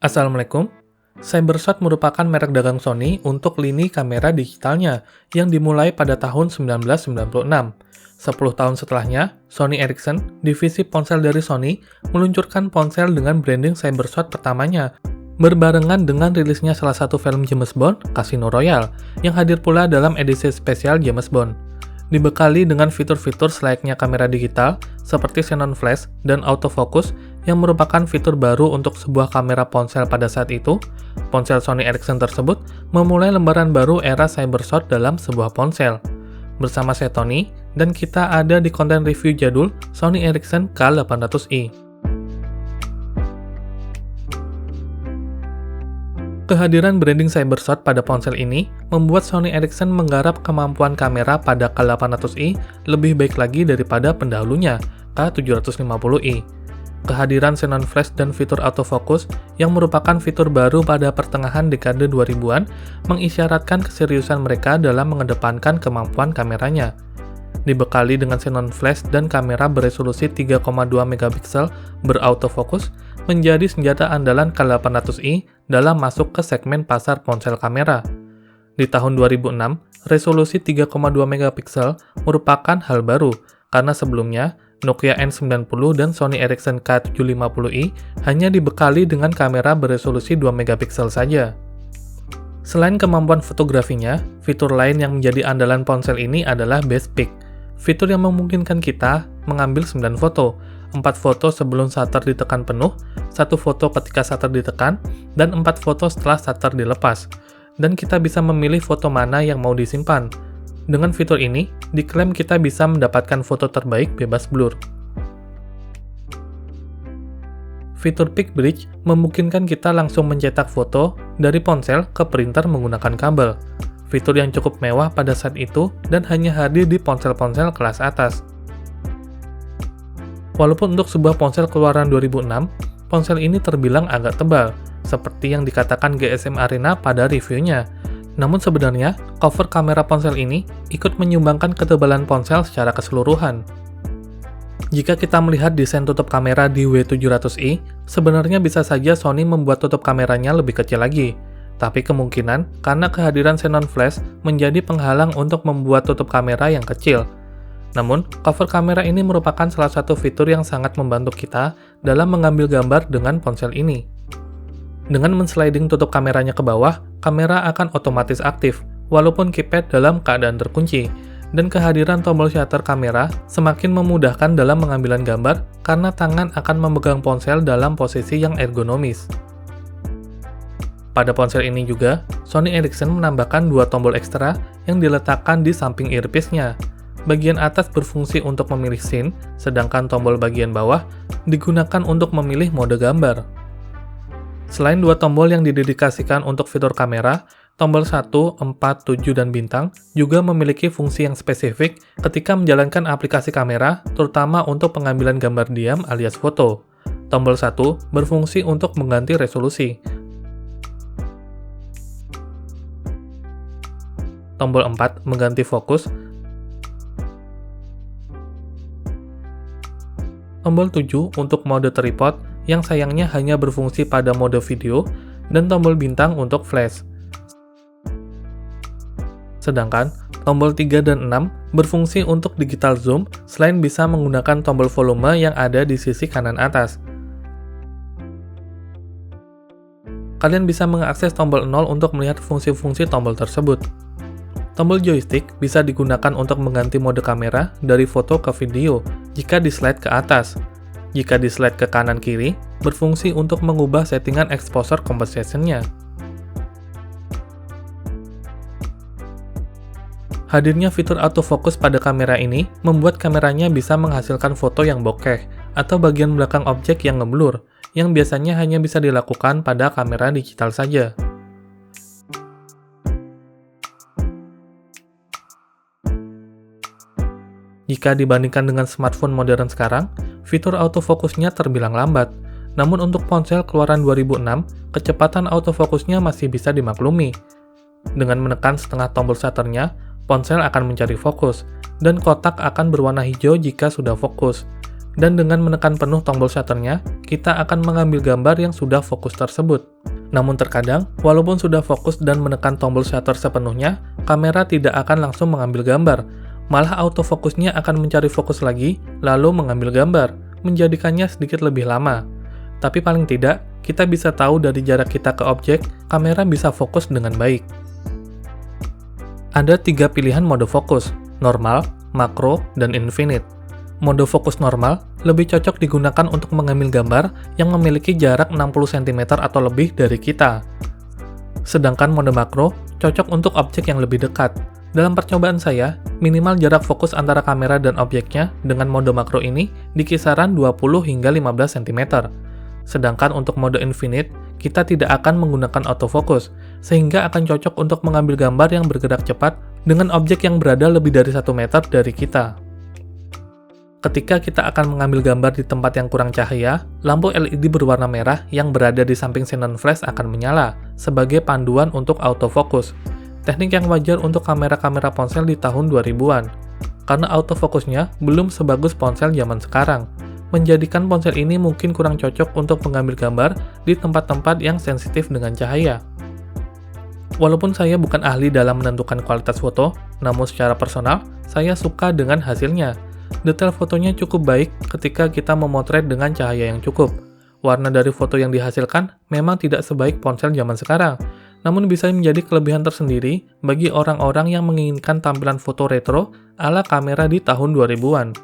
Assalamualaikum. Cybershot merupakan merek dagang Sony untuk lini kamera digitalnya yang dimulai pada tahun 1996. 10 tahun setelahnya, Sony Ericsson, divisi ponsel dari Sony, meluncurkan ponsel dengan branding Cybershot pertamanya, berbarengan dengan rilisnya salah satu film James Bond, Casino Royale, yang hadir pula dalam edisi spesial James Bond. Dibekali dengan fitur-fitur selayaknya kamera digital, seperti xenon flash dan autofocus, yang merupakan fitur baru untuk sebuah kamera ponsel pada saat itu, ponsel Sony Ericsson tersebut memulai lembaran baru era Cybershot dalam sebuah ponsel. Bersama saya Tony, dan kita ada di konten review jadul Sony Ericsson K800i. Kehadiran branding Cybershot pada ponsel ini membuat Sony Ericsson menggarap kemampuan kamera pada K800i lebih baik lagi daripada pendahulunya, K750i. Kehadiran xenon flash dan fitur autofocus yang merupakan fitur baru pada pertengahan dekade 2000-an mengisyaratkan keseriusan mereka dalam mengedepankan kemampuan kameranya. Dibekali dengan xenon flash dan kamera beresolusi 3,2 megapiksel berautofokus, menjadi senjata andalan K800i dalam masuk ke segmen pasar ponsel kamera. Di tahun 2006, resolusi 3,2 megapiksel merupakan hal baru, karena sebelumnya Nokia N90 dan Sony Ericsson K750i hanya dibekali dengan kamera beresolusi 2 megapiksel saja. Selain kemampuan fotografinya, fitur lain yang menjadi andalan ponsel ini adalah Best Pick, fitur yang memungkinkan kita mengambil 9 foto, 4 foto sebelum shutter ditekan penuh, 1 foto ketika shutter ditekan, dan 4 foto setelah shutter dilepas. Dan kita bisa memilih foto mana yang mau disimpan. Dengan fitur ini, diklaim kita bisa mendapatkan foto terbaik bebas blur. Fitur Pick Bridge memungkinkan kita langsung mencetak foto dari ponsel ke printer menggunakan kabel. Fitur yang cukup mewah pada saat itu dan hanya hadir di ponsel-ponsel kelas atas. Walaupun untuk sebuah ponsel keluaran 2006, ponsel ini terbilang agak tebal, seperti yang dikatakan GSM Arena pada reviewnya. Namun sebenarnya, cover kamera ponsel ini ikut menyumbangkan ketebalan ponsel secara keseluruhan. Jika kita melihat desain tutup kamera di W700i, sebenarnya bisa saja Sony membuat tutup kameranya lebih kecil lagi. Tapi kemungkinan karena kehadiran xenon flash menjadi penghalang untuk membuat tutup kamera yang kecil. Namun, cover kamera ini merupakan salah satu fitur yang sangat membantu kita dalam mengambil gambar dengan ponsel ini. Dengan men-sliding tutup kameranya ke bawah, kamera akan otomatis aktif, walaupun keypad dalam keadaan terkunci, dan kehadiran tombol shutter kamera semakin memudahkan dalam pengambilan gambar karena tangan akan memegang ponsel dalam posisi yang ergonomis. Pada ponsel ini juga, Sony Ericsson menambahkan 2 tombol ekstra yang diletakkan di samping earpiece-nya. Bagian atas berfungsi untuk memilih scene, sedangkan tombol bagian bawah digunakan untuk memilih mode gambar. Selain 2 tombol yang didedikasikan untuk fitur kamera, tombol 1, 4, 7, dan bintang juga memiliki fungsi yang spesifik ketika menjalankan aplikasi kamera, terutama untuk pengambilan gambar diam alias foto. Tombol 1 berfungsi untuk mengganti resolusi. Tombol 4 mengganti fokus. Tombol 7 untuk mode tripod yang sayangnya hanya berfungsi pada mode video, dan tombol bintang untuk flash. Sedangkan tombol 3 dan 6 berfungsi untuk digital zoom selain bisa menggunakan tombol volume yang ada di sisi kanan atas. Kalian bisa mengakses tombol 0 untuk melihat fungsi-fungsi tombol tersebut. Tombol joystick bisa digunakan untuk mengganti mode kamera dari foto ke video jika di-slide ke atas. Jika di-slide ke kanan-kiri, berfungsi untuk mengubah settingan exposure compensation-nya. Hadirnya fitur autofocus pada kamera ini membuat kameranya bisa menghasilkan foto yang bokeh atau bagian belakang objek yang ngeblur, yang biasanya hanya bisa dilakukan pada kamera digital saja. Jika dibandingkan dengan smartphone modern sekarang, fitur autofokusnya terbilang lambat. Namun untuk ponsel keluaran 2006, kecepatan autofokusnya masih bisa dimaklumi. Dengan menekan setengah tombol shutternya, ponsel akan mencari fokus, dan kotak akan berwarna hijau jika sudah fokus. Dan dengan menekan penuh tombol shutternya, kita akan mengambil gambar yang sudah fokus tersebut. Namun terkadang, walaupun sudah fokus dan menekan tombol shutter sepenuhnya, kamera tidak akan langsung mengambil gambar. Malah autofokusnya akan mencari fokus lagi, lalu mengambil gambar, menjadikannya sedikit lebih lama. Tapi paling tidak, kita bisa tahu dari jarak kita ke objek, kamera bisa fokus dengan baik. Ada 3 pilihan mode fokus, normal, makro, dan infinite. Mode fokus normal lebih cocok digunakan untuk mengambil gambar yang memiliki jarak 60 cm atau lebih dari kita. Sedangkan mode makro cocok untuk objek yang lebih dekat. Dalam percobaan saya, minimal jarak fokus antara kamera dan objeknya dengan mode makro ini di kisaran 20 hingga 15 cm. Sedangkan untuk mode infinite, kita tidak akan menggunakan autofocus, sehingga akan cocok untuk mengambil gambar yang bergerak cepat dengan objek yang berada lebih dari 1 meter dari kita. Ketika kita akan mengambil gambar di tempat yang kurang cahaya, lampu LED berwarna merah yang berada di samping xenon flash akan menyala, sebagai panduan untuk autofocus. Teknik yang wajar untuk kamera-kamera ponsel di tahun 2000-an, karena autofokusnya belum sebagus ponsel zaman sekarang, menjadikan ponsel ini mungkin kurang cocok untuk mengambil gambar di tempat-tempat yang sensitif dengan cahaya. Walaupun saya bukan ahli dalam menentukan kualitas foto, namun secara personal, saya suka dengan hasilnya. Detail fotonya cukup baik ketika kita memotret dengan cahaya yang cukup. Warna dari foto yang dihasilkan memang tidak sebaik ponsel zaman sekarang, namun bisa menjadi kelebihan tersendiri bagi orang-orang yang menginginkan tampilan foto retro ala kamera di tahun 2000-an.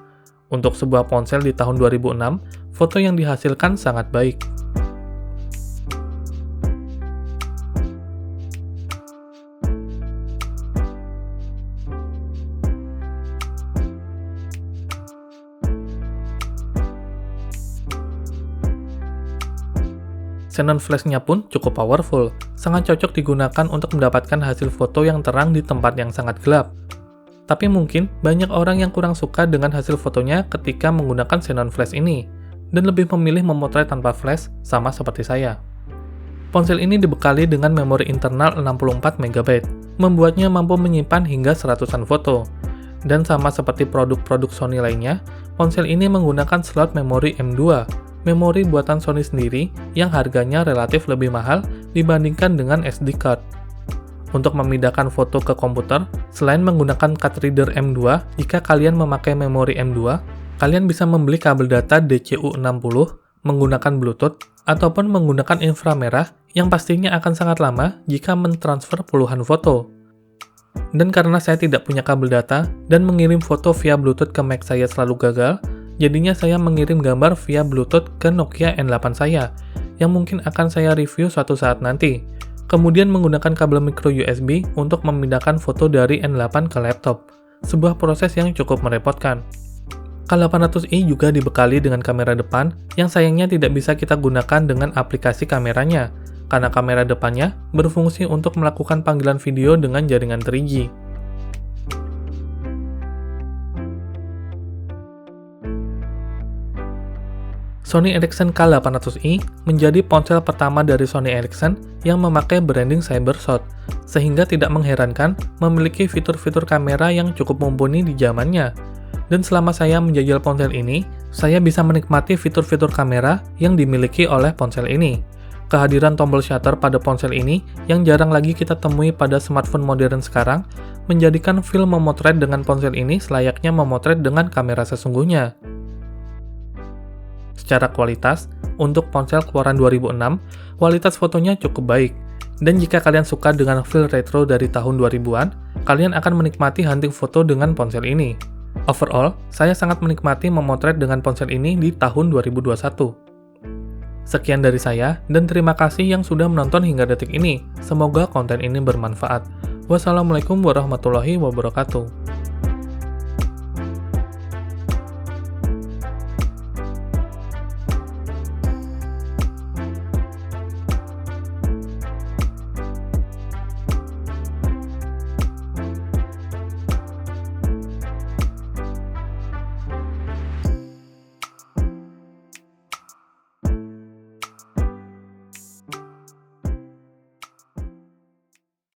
Untuk sebuah ponsel di tahun 2006, foto yang dihasilkan sangat baik. Xenon flash-nya pun cukup powerful, sangat cocok digunakan untuk mendapatkan hasil foto yang terang di tempat yang sangat gelap. Tapi mungkin banyak orang yang kurang suka dengan hasil fotonya ketika menggunakan Xenon flash ini, dan lebih memilih memotret tanpa flash, sama seperti saya. Ponsel ini dibekali dengan memori internal 64 MB, membuatnya mampu menyimpan hingga seratusan foto. Dan sama seperti produk-produk Sony lainnya, ponsel ini menggunakan slot memori M2, memori buatan Sony sendiri yang harganya relatif lebih mahal dibandingkan dengan SD card. Untuk memindahkan foto ke komputer, selain menggunakan card reader M2, jika kalian memakai memori M2, kalian bisa membeli kabel data DCU60 menggunakan Bluetooth ataupun menggunakan inframerah yang pastinya akan sangat lama jika mentransfer puluhan foto. Dan karena saya tidak punya kabel data dan mengirim foto via Bluetooth ke Mac saya selalu gagal, jadinya saya mengirim gambar via Bluetooth ke Nokia N8 saya, yang mungkin akan saya review suatu saat nanti. Kemudian menggunakan kabel micro USB untuk memindahkan foto dari N8 ke laptop, sebuah proses yang cukup merepotkan. K800i juga dibekali dengan kamera depan, yang sayangnya tidak bisa kita gunakan dengan aplikasi kameranya, karena kamera depannya berfungsi untuk melakukan panggilan video dengan jaringan 3G. Sony Ericsson K800i menjadi ponsel pertama dari Sony Ericsson yang memakai branding CyberShot, sehingga tidak mengherankan memiliki fitur-fitur kamera yang cukup mumpuni di zamannya. Dan selama saya menjajal ponsel ini, saya bisa menikmati fitur-fitur kamera yang dimiliki oleh ponsel ini. Kehadiran tombol shutter pada ponsel ini yang jarang lagi kita temui pada smartphone modern sekarang, menjadikan feel memotret dengan ponsel ini selayaknya memotret dengan kamera sesungguhnya. Secara kualitas, untuk ponsel keluaran 2006, kualitas fotonya cukup baik. Dan jika kalian suka dengan feel retro dari tahun 2000-an, kalian akan menikmati hunting foto dengan ponsel ini. Overall, saya sangat menikmati memotret dengan ponsel ini di tahun 2021. Sekian dari saya, dan terima kasih yang sudah menonton hingga detik ini. Semoga konten ini bermanfaat. Wassalamualaikum warahmatullahi wabarakatuh.